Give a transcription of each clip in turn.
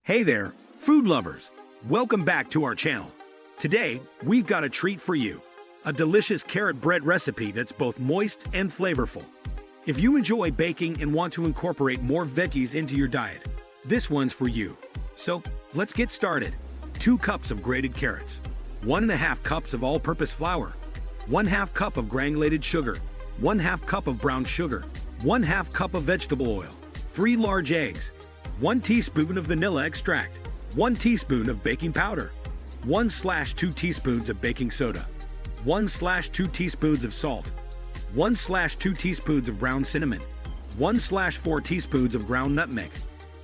Hey there, food lovers! Welcome back to our channel. Today, we've got a treat for you. A delicious carrot bread recipe that's both moist and flavorful. If you enjoy baking and want to incorporate more veggies into your diet, this one's for you. So, let's get started. 2 cups of grated carrots, 1.5 cups of all-purpose flour, 1/2 cup of granulated sugar, 1/2 cup of brown sugar, 1/2 cup of vegetable oil, 3 large eggs, 1 teaspoon of vanilla extract, 1 teaspoon of baking powder, 1/2 teaspoons of baking soda, 1/2 teaspoons of salt, 1/2 teaspoons of ground cinnamon, 1/4 teaspoons of ground nutmeg,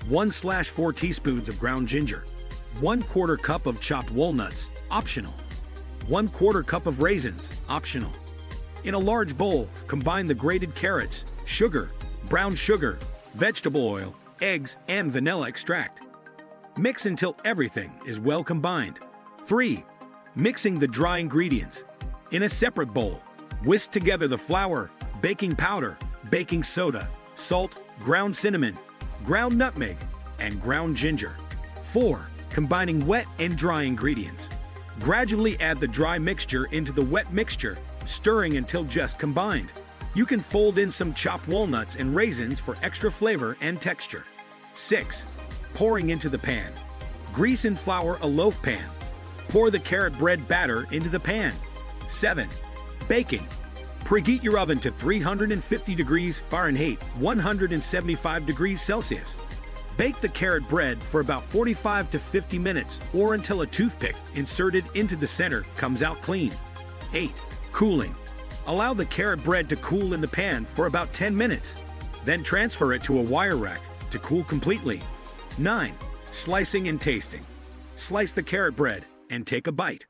1/4 teaspoons of ground ginger, 1/4 cup of chopped walnuts, optional, 1/4 cup of raisins, optional. In a large bowl, combine the grated carrots, sugar, brown sugar, vegetable oil, eggs, and vanilla extract. Mix until everything is well combined. 3. Mixing the dry ingredients. In a separate bowl, whisk together the flour, baking powder, baking soda, salt, ground cinnamon, ground nutmeg, and ground ginger. 4. Combining wet and dry ingredients. Gradually add the dry mixture into the wet mixture, stirring until just combined. You can fold in some chopped walnuts and raisins for extra flavor and texture. 6. Pouring into the pan. Grease and flour a loaf pan. Pour the carrot bread batter into the pan. 7. Baking. Preheat your oven to 350 degrees Fahrenheit, 175 degrees Celsius. Bake the carrot bread for about 45 to 50 minutes or until a toothpick inserted into the center comes out clean. 8. Cooling. Allow the carrot bread to cool in the pan for about 10 minutes. Then transfer it to a wire rack to cool completely. 9. Slicing and tasting. Slice the carrot bread and take a bite.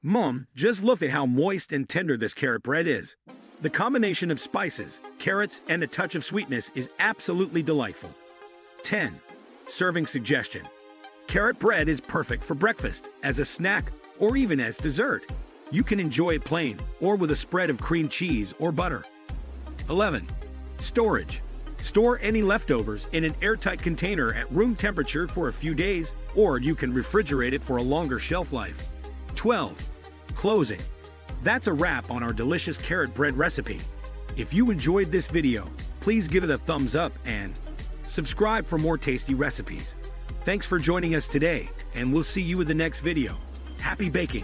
Mom, just look at how moist and tender this carrot bread is. The combination of spices, carrots, and a touch of sweetness is absolutely delightful. 10. Serving suggestion. Carrot bread is perfect for breakfast, as a snack, or even as dessert. You can enjoy it plain or with a spread of cream cheese or butter. 11. Storage. Store any leftovers in an airtight container at room temperature for a few days, or you can refrigerate it for a longer shelf life. 12. Closing. That's a wrap on our delicious carrot bread recipe. If you enjoyed this video, please give it a thumbs up and subscribe for more tasty recipes. Thanks for joining us today, and we'll see you in the next video. Happy baking!